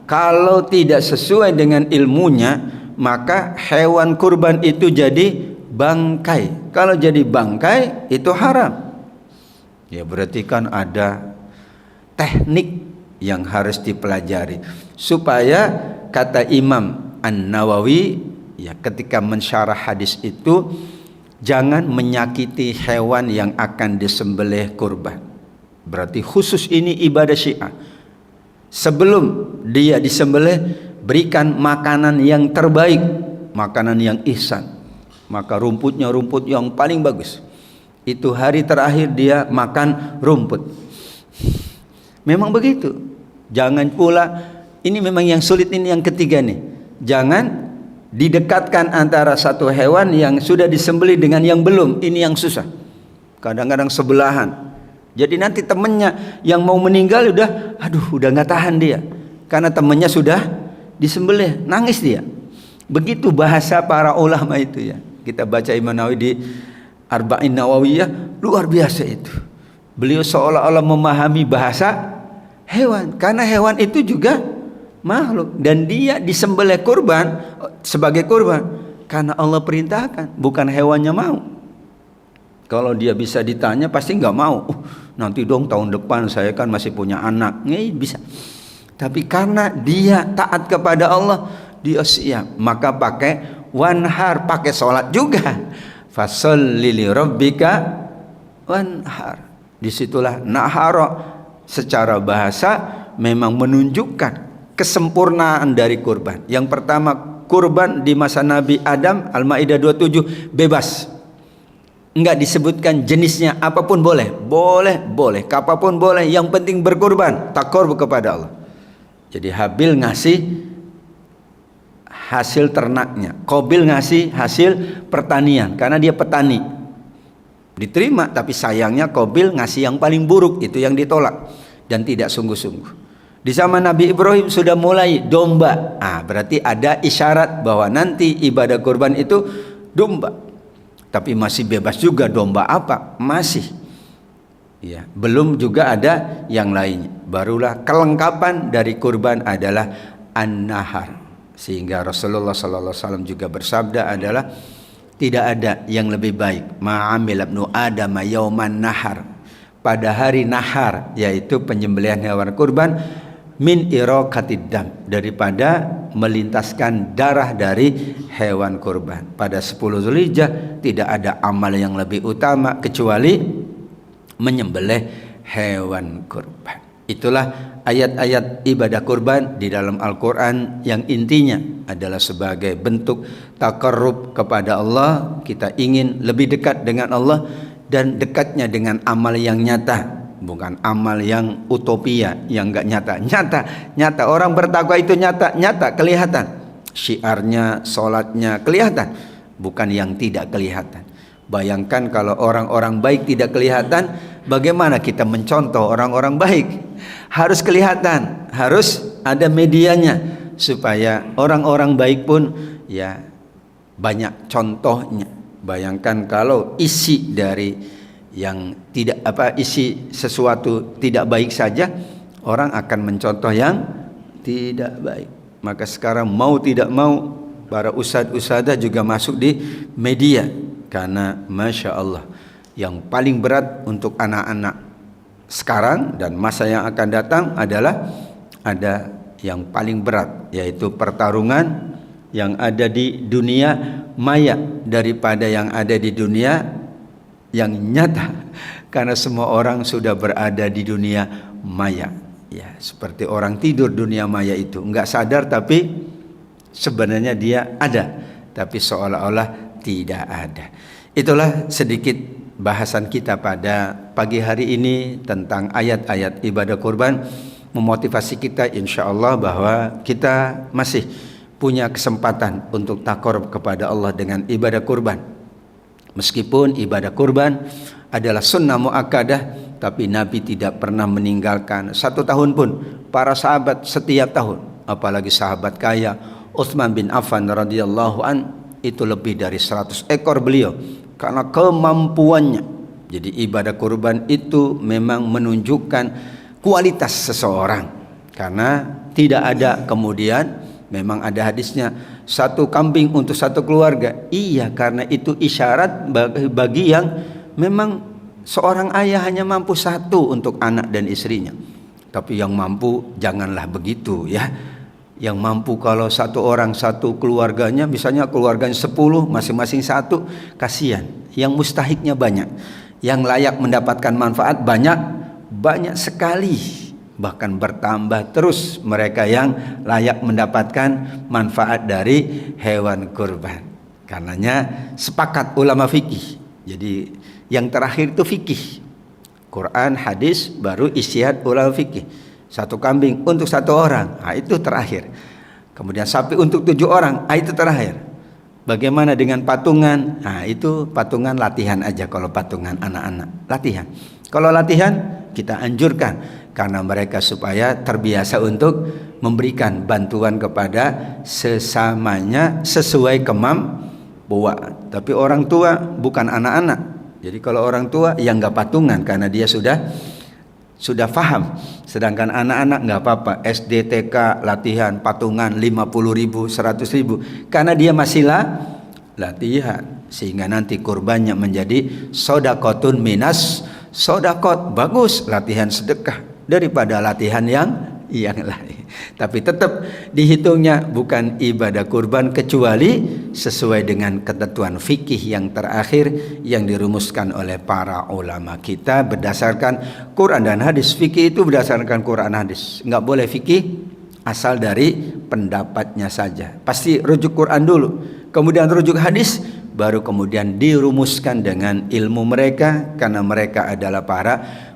kalau tidak sesuai dengan ilmunya, maka hewan kurban itu jadi bangkai. Kalau jadi bangkai itu haram. Ya berarti kan ada teknik yang harus dipelajari supaya, kata Imam An-Nawawi ya ketika mensyarah hadis itu, jangan menyakiti hewan yang akan disembelih kurban. Berarti khusus ini ibadah Syiah. Sebelum dia disembelih, berikan makanan yang terbaik, makanan yang ihsan. Maka rumputnya rumput yang paling bagus. Itu hari terakhir dia makan rumput. Memang begitu. Jangan pula, ini memang yang sulit, ini yang ketiga nih. Jangan didekatkan antara satu hewan yang sudah disembelih dengan yang belum. Ini yang susah. Kadang-kadang sebelahan. Jadi nanti temennya yang mau meninggal udah nggak tahan dia. Karena temennya sudah disembelih, nangis dia. Begitu bahasa para ulama itu ya. Kita baca Imam Nawawi di Arba'in Nawawiyah, luar biasa itu. Beliau seolah-olah memahami bahasa hewan, karena hewan itu juga makhluk dan dia disembelih kurban sebagai kurban karena Allah perintahkan, bukan hewannya mau. Kalau dia bisa ditanya pasti nggak mau. Nanti dong tahun depan saya kan masih punya anak, bisa. Tapi karena dia taat kepada Allah, dia siap, maka pakai wanhar, pakai sholat juga. Fasholli li rabbika wanhar. Disitulah nahara secara bahasa memang menunjukkan kesempurnaan dari kurban. Yang pertama, kurban di masa Nabi Adam, Al-Maidah 27, bebas. Enggak disebutkan jenisnya, apapun boleh, kapanpun boleh, yang penting berkurban, takorub kepada Allah. Jadi Habil ngasih hasil ternaknya, Qabil ngasih hasil pertanian karena dia petani, diterima. Tapi sayangnya Qabil ngasih yang paling buruk, itu yang ditolak dan tidak sungguh-sungguh. Di zaman Nabi Ibrahim sudah mulai domba. Berarti ada isyarat bahwa nanti ibadah kurban itu domba. Tapi masih bebas juga domba apa? Masih. Ya, belum juga ada yang lainnya. Barulah kelengkapan dari kurban adalah an-nahar. Sehingga Rasulullah sallallahu alaihi wasallam juga bersabda adalah tidak ada yang lebih baik ma'amil ibnu adam yauman nahar, pada hari nahar yaitu penyembelihan hewan kurban, min iraqatid dam, daripada melintaskan darah dari hewan kurban. Pada 10 Zulhijjah tidak ada amal yang lebih utama kecuali menyembelih hewan kurban. Itulah ayat-ayat ibadah kurban di dalam Al-Quran yang intinya adalah sebagai bentuk takarrub kepada Allah. Kita ingin lebih dekat dengan Allah, dan dekatnya dengan amal yang nyata, bukan amal yang utopia, yang enggak nyata. Nyata. Orang bertakwa itu nyata, kelihatan. Syiarnya, sholatnya kelihatan, bukan yang tidak kelihatan. Bayangkan kalau orang-orang baik tidak kelihatan, bagaimana kita mencontoh orang-orang baik? Harus kelihatan, harus ada medianya, supaya orang-orang baik pun ya banyak contohnya. Bayangkan kalau isi dari yang tidak isi sesuatu tidak baik saja, orang akan mencontoh yang tidak baik. Maka sekarang mau tidak mau para ustadz-ustadzah juga masuk di media, karena Masya Allah yang paling berat untuk anak-anak sekarang dan masa yang akan datang adalah ada yang paling berat, yaitu pertarungan yang ada di dunia maya daripada yang ada di dunia yang nyata, karena semua orang sudah berada di dunia maya. Ya, seperti orang tidur dunia maya itu, enggak sadar tapi sebenarnya dia ada, tapi seolah-olah tidak ada. Itulah sedikit bahasan kita pada pagi hari ini tentang ayat-ayat ibadah kurban, memotivasi kita insyaallah bahwa kita masih punya kesempatan untuk takarrub kepada Allah dengan ibadah kurban. Meskipun ibadah kurban adalah sunnah muakkadah, tapi Nabi tidak pernah meninggalkan 1 tahun pun. Para sahabat setiap tahun, apalagi sahabat kaya Utsman bin Affan radhiyallahu an, itu lebih dari 100 ekor beliau karena kemampuannya. Jadi ibadah kurban itu memang menunjukkan kualitas seseorang, karena tidak ada kemudian, memang ada hadisnya, 1 kambing untuk 1 keluarga. Iya, karena itu isyarat bagi yang memang seorang ayah hanya mampu 1 untuk anak dan istrinya. Tapi yang mampu janganlah begitu ya. Yang mampu kalau 1 orang 1 keluarganya, misalnya keluarganya 10, masing-masing 1, kasihan. Yang mustahiknya banyak, yang layak mendapatkan manfaat banyak sekali, bahkan bertambah terus mereka yang layak mendapatkan manfaat dari hewan kurban. Karenanya sepakat ulama fikih. Jadi yang terakhir itu fikih, Quran, hadis, baru ijtihad ulama fikih. 1 kambing untuk 1 orang, itu terakhir. Kemudian sapi untuk 7 orang, itu terakhir. Bagaimana dengan patungan? Itu patungan latihan aja. Kalau patungan anak-anak latihan. Kalau latihan kita anjurkan, karena mereka supaya terbiasa untuk memberikan bantuan kepada sesamanya sesuai kemampuan. Tapi orang tua bukan anak-anak. Jadi kalau orang tua yang nggak patungan, karena dia sudah paham. Sedangkan anak-anak nggak apa-apa, SD, TK latihan patungan 50.000, 100.000, karena dia masih latihan, sehingga nanti kurbannya menjadi sodakotun minas sodakot. Bagus latihan sedekah daripada latihan yang lain. Tapi tetap dihitungnya bukan ibadah kurban kecuali sesuai dengan ketentuan fikih yang terakhir yang dirumuskan oleh para ulama kita berdasarkan Quran dan hadis. Fikih itu berdasarkan Quran dan hadis. Enggak boleh fikih asal dari pendapatnya saja. Pasti rujuk Quran dulu, kemudian rujuk hadis, baru kemudian dirumuskan dengan ilmu mereka, karena mereka adalah para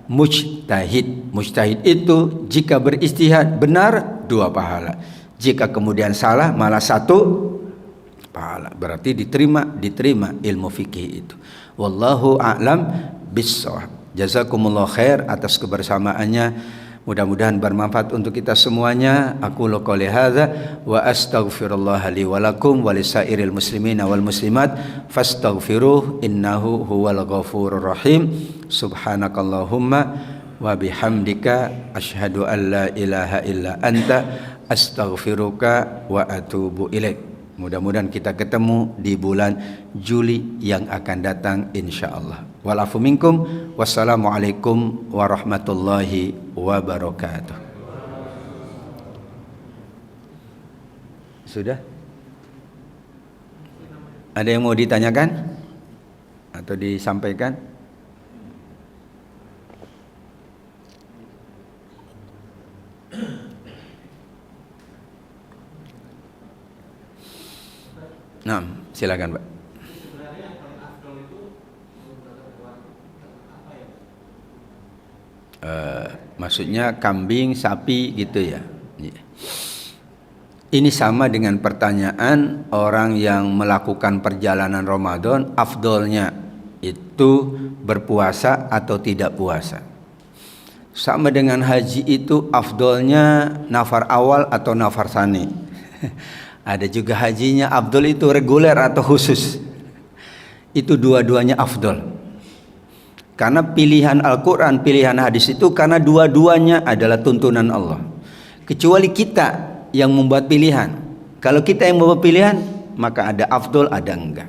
mujtahid. Mujtahid itu jika beristihad benar 2 pahala, jika kemudian salah malah 1 pahala. Berarti diterima ilmu fikih itu. Wallahu a'lam bissawab. Jazakumullah khair atas kebersamaannya. Mudah-mudahan bermanfaat untuk kita semuanya. Aku qouli hadza wa astaghfirullah li wa lakum wa lisairil muslimina wal muslimat fastaghfiruh innahu huwal ghafurur rahim. Subhanakallahumma wa bihamdika asyhadu an la ilaha illa anta astaghfiruka wa atubu ilaik. Mudah-mudahan kita ketemu di bulan Juli yang akan datang insyaallah. Walafu minkum. Wassalamualaikum warahmatullahi wabarakatuh. Sudah? Ada yang mau ditanyakan atau disampaikan? Nah, silakan Pak. Maksudnya kambing, sapi gitu ya. Ini sama dengan pertanyaan orang yang melakukan perjalanan Ramadan, afdolnya itu berpuasa atau tidak puasa. Sama dengan haji itu afdolnya nafar awal atau nafar sani. Ada juga hajinya afdol itu reguler atau khusus. Itu dua-duanya afdol. Karena pilihan Al-Quran, pilihan hadis itu karena dua-duanya adalah tuntunan Allah. Kecuali kita yang membuat pilihan. Kalau kita yang membuat pilihan, maka ada afdol, ada enggak.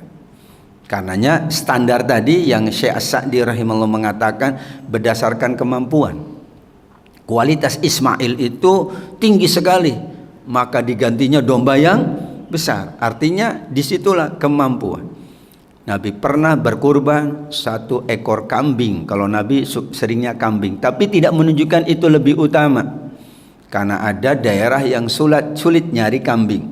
Karenanya standar tadi yang Syekh As-Sa'di rahimahullah mengatakan berdasarkan kemampuan. Kualitas Ismail itu tinggi sekali, maka digantinya domba yang besar. Artinya disitulah kemampuan. Nabi pernah berkurban 1 ekor kambing. Kalau Nabi seringnya kambing, tapi tidak menunjukkan itu lebih utama. Karena ada daerah yang sulit nyari kambing.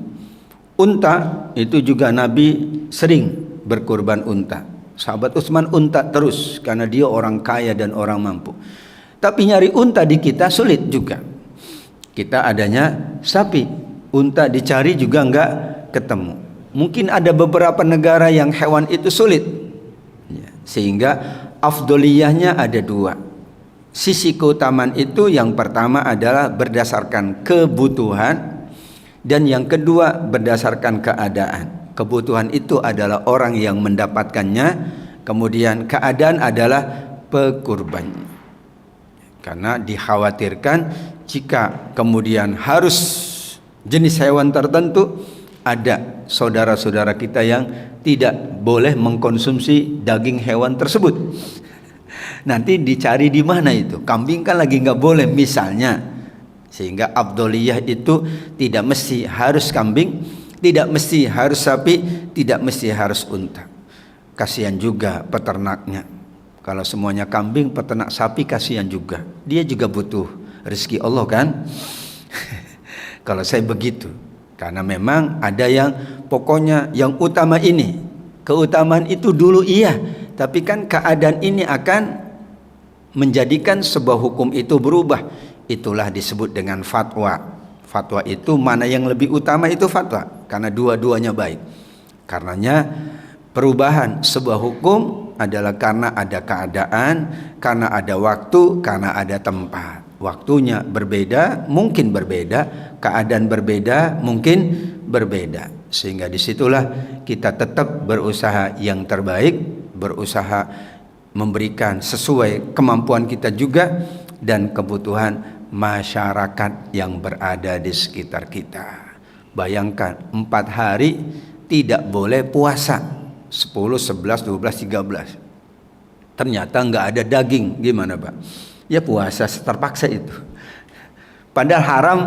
Unta itu juga Nabi sering berkurban unta. Sahabat Utsman unta terus karena dia orang kaya dan orang mampu. Tapi nyari unta di kita sulit juga. Kita adanya sapi, unta dicari juga enggak ketemu. Mungkin ada beberapa negara yang hewan itu sulit, sehingga afdoliyahnya ada dua. Sisi keutamaan itu yang pertama adalah berdasarkan kebutuhan, dan yang kedua berdasarkan keadaan. Kebutuhan itu adalah orang yang mendapatkannya, kemudian keadaan adalah pekurbannya. Karena dikhawatirkan jika kemudian harus jenis hewan tertentu, ada saudara-saudara kita yang tidak boleh mengkonsumsi daging hewan tersebut. Nanti dicari di mana itu? Kambing kan lagi nggak boleh misalnya. Sehingga afdoliyah itu tidak mesti harus kambing, tidak mesti harus sapi, tidak mesti harus unta. Kasihan juga peternaknya. Kalau semuanya kambing, peternak sapi kasihan juga. Dia juga butuh rezeki Allah kan? Kalau saya begitu. Karena memang ada yang pokoknya yang utama ini. Keutamaan itu dulu iya, tapi kan keadaan ini akan menjadikan sebuah hukum itu berubah. Itulah disebut dengan fatwa. Fatwa itu mana yang lebih utama itu fatwa, karena dua-duanya baik. Karenanya perubahan sebuah hukum adalah karena ada keadaan, karena ada waktu, karena ada tempat. Waktunya berbeda, mungkin berbeda, keadaan berbeda, mungkin berbeda. Sehingga disitulah kita tetap berusaha yang terbaik, berusaha memberikan sesuai kemampuan kita juga dan kebutuhan masyarakat yang berada di sekitar kita. Bayangkan 4 hari tidak boleh puasa, 10, 11, 12, 13. Ternyata nggak ada daging, gimana Pak? Ya puasa terpaksa itu. Padahal haram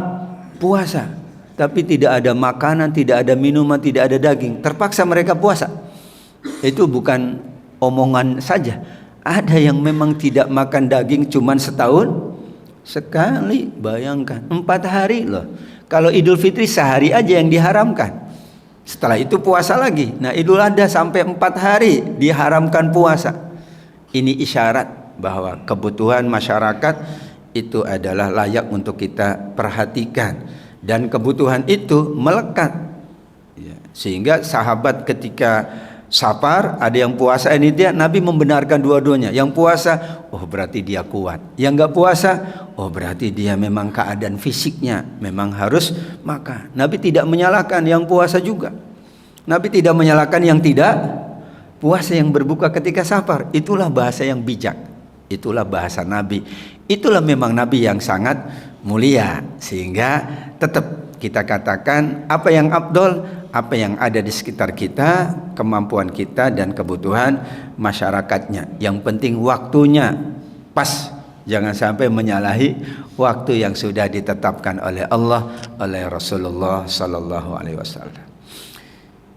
puasa, tapi tidak ada makanan, tidak ada minuman, tidak ada daging. Terpaksa mereka puasa. Itu bukan omongan saja. Ada yang memang tidak makan daging cuman setahun sekali. Bayangkan 4 hari loh. Kalau Idul Fitri sehari aja yang diharamkan. Setelah itu puasa lagi. Nah Idul Adha sampai 4 hari diharamkan puasa. Ini isyarat bahwa kebutuhan masyarakat itu adalah layak untuk kita perhatikan, dan kebutuhan itu melekat ya. Sehingga sahabat ketika safar ada yang puasa, ini dia Nabi membenarkan dua-duanya. Yang puasa, oh berarti dia kuat. Yang enggak puasa, oh berarti dia memang keadaan fisiknya memang harus makan. Nabi tidak menyalahkan yang puasa juga. Nabi tidak menyalahkan yang tidak puasa, yang berbuka ketika safar. Itulah bahasa yang bijak. Itulah bahasa Nabi. Itulah memang Nabi yang sangat mulia. Sehingga tetap kita katakan apa yang afdol, apa yang ada di sekitar kita, kemampuan kita dan kebutuhan masyarakatnya. Yang penting waktunya pas. Jangan sampai menyalahi waktu yang sudah ditetapkan oleh Allah, oleh Rasulullah sallallahu alaihi wasallam.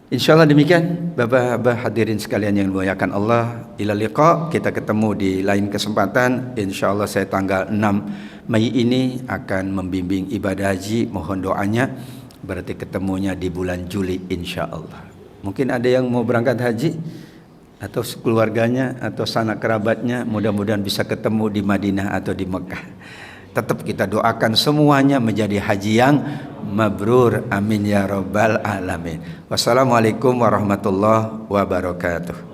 Insyaallah demikian Bapak-bapak hadirin sekalian yang dimuliakan Allah. Ila liqa, kita ketemu di lain kesempatan. Insyaallah saya tanggal 6 Mei ini akan membimbing ibadah haji, mohon doanya. Berarti ketemunya di bulan Juli insyaallah. Mungkin ada yang mau berangkat haji atau keluarganya atau sanak kerabatnya, mudah-mudahan bisa ketemu di Madinah atau di Mekah. Tetap kita doakan semuanya menjadi haji yang mabrur. Amin ya rabbal alamin. Wassalamualaikum warahmatullahi wabarakatuh.